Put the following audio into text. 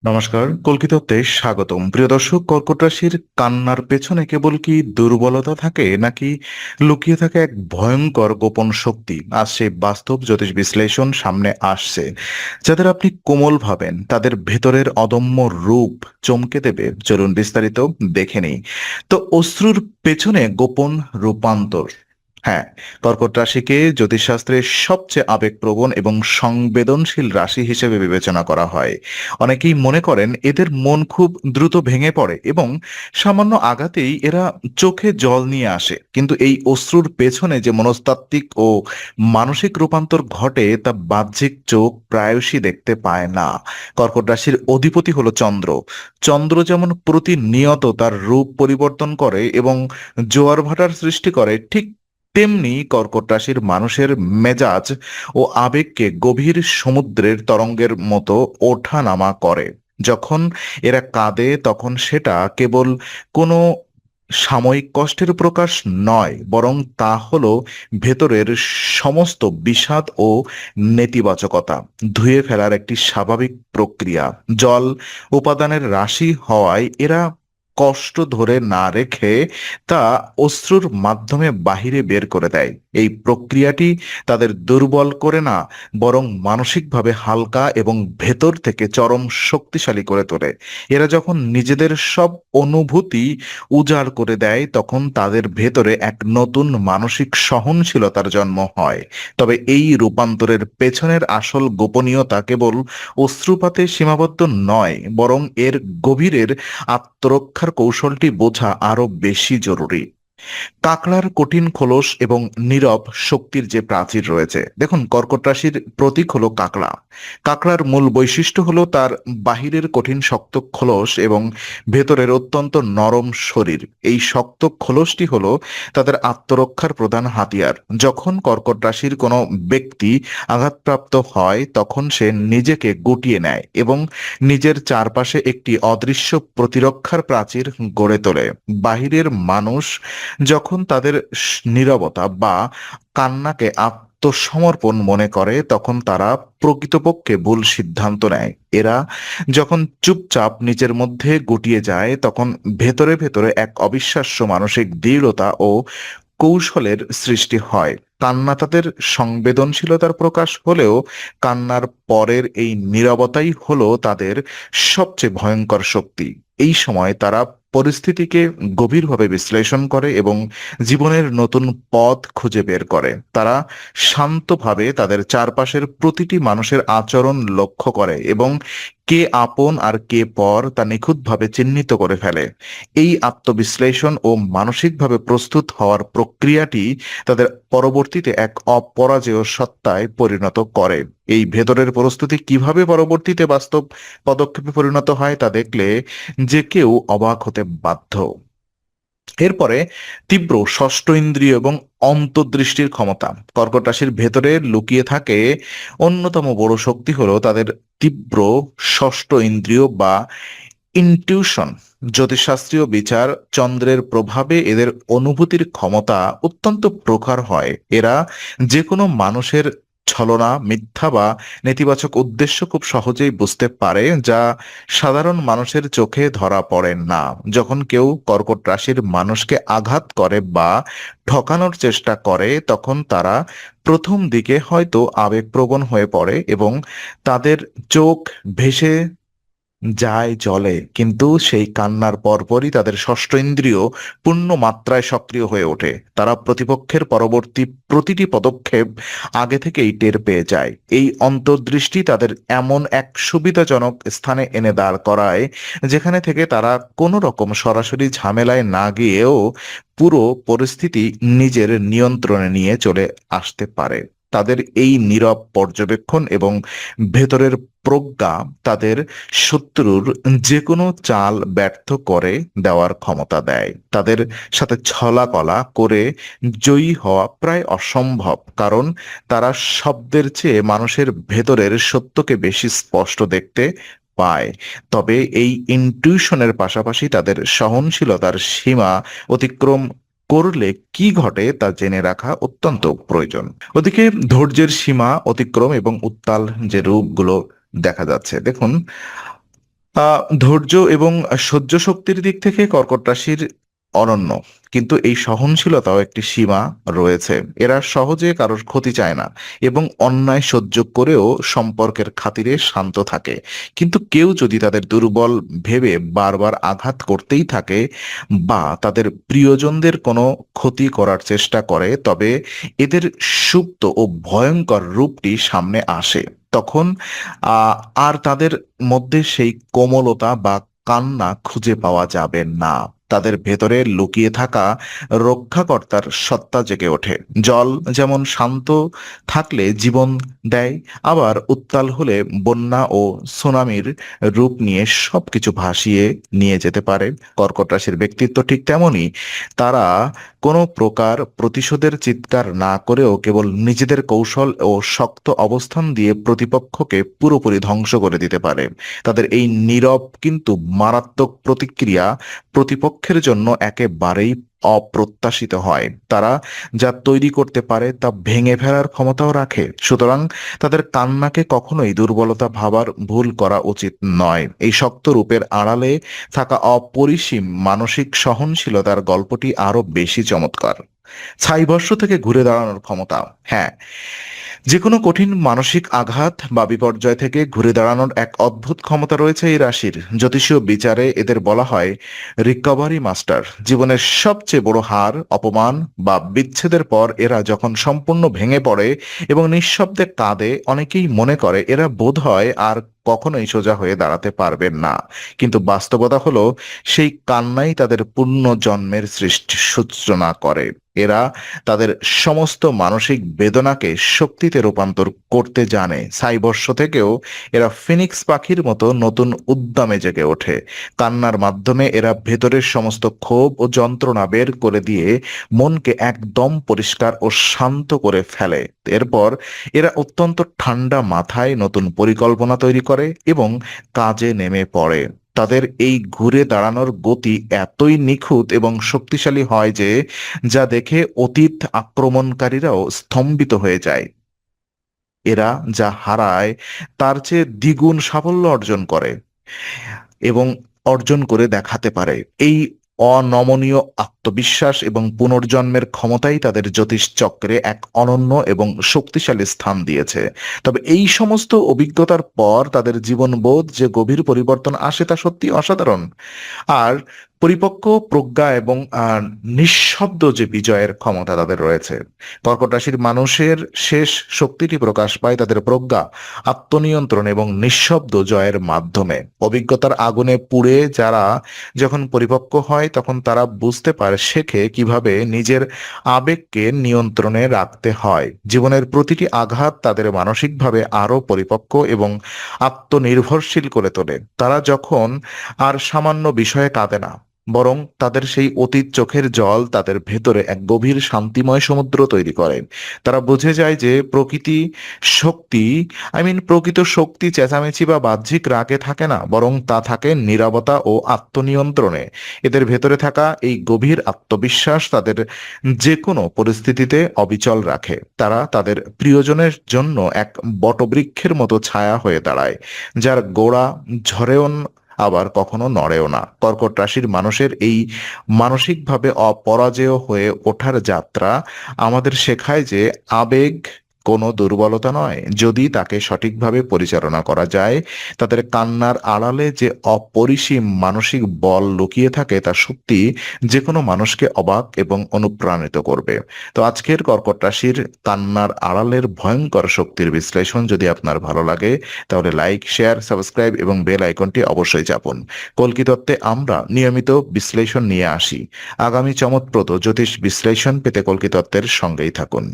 নমস্কার, কল্কিতাতে স্বাগতম। প্রিয় দর্শক, কর্কট রাশির কান্নার পেছনে কেবল কি দুর্বলতা থাকে, নাকি লুকিয়ে থাকে এক ভয়ঙ্কর গোপন শক্তি? আজ সেই বাস্তব জ্যোতিষ বিশ্লেষণ সামনে আসছে। যাদের আপনি কোমল ভাবেন, তাদের ভেতরের অদম্য রূপ চমকে দেবে। চলুন বিস্তারিত দেখে নেই। তো অশ্রুর পেছনে গোপন রূপান্তর। হ্যাঁ, কর্কট রাশিকে জ্যোতিষশাস্ত্রের সবচেয়ে আবেগপ্রবণ এবং সংবেদনশীল রাশি হিসেবে বিবেচনা করা হয়। অনেকেই মনে করেন এদের মন খুব দ্রুত ভেঙে পড়ে এবং সামান্য আঘাতেই এরা চোখে জল নিয়ে আসে। কিন্তু এই অশ্রুর পেছনে যে মনস্তাত্ত্বিক ও মানসিক রূপান্তর ঘটে, তা বাহ্যিক চোখ প্রায়শই দেখতে পায় না। কর্কট রাশির অধিপতি হলো চন্দ্র। চন্দ্র যেমন প্রতিনিয়ত তার রূপ পরিবর্তন করে এবং জোয়ার ভাটার সৃষ্টি করে, ঠিক তেমনি কর্কট রাশির মানুষের মেজাজ ও আবেগকে গভীর সমুদ্রের তরঙ্গের মতো ওঠানামা করে। যখন এরা কাঁদে, তখন সেটা কেবল কোনো সাময়িক কষ্টের প্রকাশ নয়, বরং তা হলো ভেতরের সমস্ত বিষাদ ও নেতিবাচকতা ধুয়ে ফেলার একটি স্বাভাবিক প্রক্রিয়া। জল উপাদানের রাশি হওয়ায় এরা কষ্ট ধরে না রেখে তা অশ্রুর মাধ্যমে বাহিরে বের করে দেয়। এই প্রক্রিয়াটি তাদের দুর্বল করে না, বরং মানসিকভাবে হালকা এবং ভেতর থেকে চরম শক্তিশালী করে তোলে। এরা যখন নিজেদের সব অনুভূতি উজাড় করে দেয়, তখন তাদের ভেতরে এক নতুন মানসিক সহনশীলতার জন্ম হয়। তবে এই রূপান্তরের পেছনের আসল গোপনীয়তা কেবল অশ্রুপাতে সীমাবদ্ধ নয়, বরং এর গভীরের আত্মরক্ষার কৌশলটি বোঝা আরো বেশি জরুরি। কাঁকড়ার কঠিন খোলস এবং নীরব শক্তির যে প্রাচীর রয়েছে, দেখুন, কর্কট রাশির প্রতীক হলো কাঁকড়া। কাঁকড়ার মূল বৈশিষ্ট্য হলো তার বাহিরের কঠিন শক্ত খোলস এবং ভেতরের অত্যন্ত নরম শরীর। এই শক্ত খোলসটি হলো তাদের আত্মরক্ষার প্রধান হাতিয়ার। যখন কর্কট রাশির কোনো ব্যক্তি আঘাতপ্রাপ্ত হয়, তখন সে নিজেকে গুটিয়ে নেয় এবং নিজের চারপাশে একটি অদৃশ্য প্রতিরক্ষার প্রাচীর গড়ে তোলে। বাহিরের মানুষ যখন তাদের নীরবতা বা কান্নাকে আত্মসমর্পণ মনে করে, তখন তারা প্রকৃতপক্ষে ভুল সিদ্ধান্ত নেয়। এরা যখন চুপচাপ নিজের মধ্যে গুটিয়ে যায়, তখন ভেতরে ভেতরে এক অবিশ্বাস্য মানসিক দৃঢ়তা ও কৌশলের সৃষ্টি হয়। কান্না তাদের সংবেদনশীলতার প্রকাশ হলেও কান্নার পরের এই নীরবতাই হলো তাদের সবচেয়ে ভয়ঙ্কর শক্তি। এই সময় তারা পরিস্থিতিকে গভীরভাবে বিশ্লেষণ করে এবং জীবনের নতুন পথ খুঁজে বের করে। তারা শান্তভাবে তাদের চারপাশের প্রতিটি মানুষের আচরণ লক্ষ্য করে এবং কে আপন আর কে পর তা নিখুঁতভাবে চিহ্নিত করে ফেলে। এই আত্মবিশ্লেষণ ও মানসিকভাবে প্রস্তুত হওয়ার প্রক্রিয়াটি তাদের পরবর্তীতে এক অপরাজেয় সত্তায় পরিণত করে। এই ভেতরের প্রস্তুতি কিভাবে পরবর্তীতে বাস্তব পদক্ষেপে পরিণত হয়, তা দেখলে যে কেউ অবাক হতে বাধ্য। এরপরে তীব্র ষষ্ঠ ইন্দ্রিয় এবং অন্তর্দৃষ্টির ক্ষমতা। কর্কট রাশির ভেতরে লুকিয়ে থাকে অন্যতম বড় শক্তি হলো তাদের তীব্র ষষ্ঠ ইন্দ্রিয় বা ইনটিউশন। জ্যোতিষশাস্ত্রীয় বিচার চন্দ্রের প্রভাবে এদের অনুভূতির ক্ষমতা অত্যন্ত প্রখর হয়। এরা যে কোনো মানুষের ছলনা, মিথ্যা বা নেতিবাচক উদ্দেশ্য খুব সহজেই বুঝতে পারে, যা সাধারণ মানুষের চোখে ধরা পড়ে না। যখন কেউ কর্কট রাশির মানুষকে আঘাত করে বা ঠকানোর চেষ্টা করে, তখন তারা প্রথম দিকে হয়তো আবেগপ্রবণ হয়ে পড়ে এবং তাদের চোখ ভেসে যায় জলে, কিন্তু সেই কান্নার পরপরই তাদের ষষ্ঠ ইন্দ্রিয় পূর্ণ মাত্রায় সক্রিয় হয়ে ওঠে। তারা প্রতিপক্ষের পরবর্তী প্রতিটি পদক্ষেপ আগে থেকেই টের পেয়ে যায়। এই অন্তর্দৃষ্টি তাদের এমন এক সুবিধাজনক স্থানে এনে দাঁড় করায়, যেখানে থেকে তারা কোনো রকম সরাসরি ঝামেলায় না গিয়েও পুরো পরিস্থিতি নিজের নিয়ন্ত্রণে নিয়ে চলে আসতে পারে। তাদের এই নীরব পর্যবেক্ষণ এবং ভেতরের প্রজ্ঞা তাদের শত্রুর যে কোনো চাল ব্যর্থ করে দেওয়ার ক্ষমতা দেয়। তাদের সাথে ছলাকলা করে জয়ী হওয়া প্রায় অসম্ভব, কারণ তারা শব্দের চেয়ে মানুষের ভেতরের সত্যকে বেশি স্পষ্ট দেখতে পায়। তবে এই ইনটিউশনের পাশাপাশি তাদের সহনশীলতার সীমা অতিক্রম করলে কি ঘটে তা জেনে রাখা অত্যন্ত প্রয়োজন। ওদিকে ধৈর্যের সীমা অতিক্রম এবং উত্তাল যে রূপগুলো দেখা যাচ্ছে, দেখুন, ধৈর্য এবং সহ্য শক্তির দিক থেকে কর্কট রাশির অনন্য, কিন্তু এই সহনশীলতাও একটি সীমা রয়েছে। এরা সহজে কারোর ক্ষতি চায় না এবং অন্যায় সহ্য করেও সম্পর্কের খাতিরে শান্ত থাকে। কিন্তু কেউ যদি তাদের দুর্বল ভেবে বারবার আঘাত করতেই থাকে বা তাদের প্রিয়জনদের কোনো ক্ষতি করার চেষ্টা করে, তবে এদের সুপ্ত ও ভয়ঙ্কর রূপটি সামনে আসে। তখন আর তাদের মধ্যে সেই কোমলতা বা কান্না খুঁজে পাওয়া যাবে না। তাদের ভেতরে লুকিয়ে থাকা রক্ষাকর্তার সত্তা জেগে ওঠে। জল যেমন শান্ত থাকলে জীবন দেয়, আবার উত্তাল হলে বন্যা ও সুনামির রূপ নিয়ে সবকিছু ভাসিয়ে নিয়ে যেতে পারে। কর্কট রাশির ব্যক্তিত্ব ঠিক তেমনই। তারা কোনো প্রকার প্রতিশোধের চিৎকার না করেও কেবল নিজেদের কৌশল ও শক্ত অবস্থান দিয়ে প্রতিপক্ষকে পুরোপুরি ধ্বংস করে দিতে পারে। তাদের এই নীরব কিন্তু মারাত্মক প্রতিক্রিয়া প্রতিপক্ষের জন্য একেবারেই অপ্রত্যাশিত হয়। তারা যা তৈরি করতে পারে তা ভেঙে ফেলার ক্ষমতাও রাখে। সুতরাং তাদের কান্নাকে কখনোই দুর্বলতা ভাবার ভুল করা উচিত নয়। এই শক্ত রূপের আড়ালে থাকা অপরিসীম মানসিক সহনশীলতার গল্পটি আরো বেশি চমৎকার। ছাইবর্ষ থেকে ঘুরে দাঁড়ানোর ক্ষমতা। হ্যাঁ, যে কোনো কঠিন মানসিক আঘাত বা বিপর্যয় থেকে ঘুরে দাঁড়ানোর এক অদ্ভুত ক্ষমতা রয়েছে এই রাশির। জ্যোতিষীয় বিচারে এদের বলা হয় রিকভারি মাস্টার। জীবনের সবচেয়ে বড় হার, অপমান বা বিচ্ছেদের পর এরা যখন সম্পূর্ণ ভেঙে পড়ে এবং নিঃশব্দে কাঁদে, অনেকেই মনে করে এরা বোধহয় আর কখনোই সোজা হয়ে দাঁড়াতে পারবেন না। কিন্তু বাস্তবতা হলো সেই কান্নাই তাদের পুনর্জন্মের সূচনা করে। এরা তাদের সমস্ত মানসিক বেদনাকে শক্তিতে রূপান্তর করতে জানে। সাইবর্ষ থেকেও এরা ফিনিক্স পাখির মতো নতুন উদ্যমে জেগে ওঠে। কান্নার মাধ্যমে এরা ভেতরের সমস্ত ক্ষোভ ও যন্ত্রণা বের করে দিয়ে মনকে একদম পরিষ্কার ও শান্ত করে ফেলে। এরপর এরা অত্যন্ত ঠান্ডা মাথায় নতুন পরিকল্পনা তৈরি করে এবং কাজে নেমে পড়ে। তাদের এই ঘুরে দাঁড়ানোর গতি এতই নিখুঁত এবং শক্তিশালী হয় যে যা দেখে অতীত আক্রমণকারীরাও স্তম্ভিত হয়ে যায়। এরা যা হারায় তার চেয়ে দ্বিগুণ সাফল্য অর্জন করে এবং অর্জন করে দেখাতে পারে। এই অনমনীয় আত্মবিশ্বাস এবং পুনর্জন্মের ক্ষমতাই তাদের জ্যোতিষ চক্রে এক অনন্য এবং শক্তিশালী স্থান দিয়েছে। তবে এই সমস্ত অভিজ্ঞতার পর তাদের জীবনবোধ যে গভীর পরিবর্তন আসে তা সত্যি অসাধারণ। আর পরিপক্ক প্রজ্ঞা এবং নিঃশব্দ যে বিজয়ের ক্ষমতা তাদের রয়েছে। কর্কট রাশির মানুষের শেষ শক্তিটি প্রকাশ পায় তাদের প্রজ্ঞা, আত্মনিয়ন্ত্রণ এবং নিঃশব্দ জয়ের মাধ্যমে। অভিজ্ঞতার আগুনে পুড়ে যারা যখন পরিপক্ক হয় তখন তারা বুঝতে পারে, শেখে কিভাবে নিজের আবেগকে নিয়ন্ত্রণে রাখতে হয়। জীবনের প্রতিটি আঘাত তাদের মানসিকভাবে আরো পরিপক্ক এবং আত্মনির্ভরশীল করে তোলে। তারা যখন আর সামান্য বিষয়ে কাঁদে না, বরং তাদের সেই অতীত চোখের জল তাদের ভেতরে এক গভীর শান্তিময় সমুদ্র তৈরি করে। তারা বুঝে যায় যে শক্তি প্রকৃত শক্তি চেঁচামেচি বা বাহ্যিক রাগে থাকে না, বরং তা থাকে নীরবতা ও আত্মনিয়ন্ত্রণে। এদের ভেতরে থাকা এই গভীর আত্মবিশ্বাস তাদের যে কোনো পরিস্থিতিতে অবিচল রাখে। তারা তাদের প্রিয়জনের জন্য এক বটবৃক্ষের মতো ছায়া হয়ে দাঁড়ায়, যার গোড়া ঝরেও আবার কখনো নড়েও না। কর্কট রাশির মানুষের এই মানসিকভাবে অপরাজেয় হয়ে ওঠার যাত্রা আমাদের শেখায় যে আবেগ কোনো দুর্বলতা নয়, যদি তাকে সঠিকভাবে পরিচালনা করা যায়। তাদের কান্নার আড়ালে যে অপরিসীম মানসিক বল লুকিয়ে থাকে তা সত্যি যে কোনো মানুষকে অবাক এবং অনুপ্রাণিত করবে। তো আজকের কর্কট রাশির কান্নার আড়ালের ভয়ঙ্কর শক্তির বিশ্লেষণ যদি আপনার ভালো লাগে, তাহলে লাইক, শেয়ার, সাবস্ক্রাইব এবং বেল আইকনটি অবশ্যই চাপুন। কল্কিতত্ত্বে আমরা নিয়মিত বিশ্লেষণ নিয়ে আসি। আগামী চমকপ্রদ জ্যোতিষ বিশ্লেষণ পেতে কল্কিতত্ত্বের সঙ্গেই থাকুন।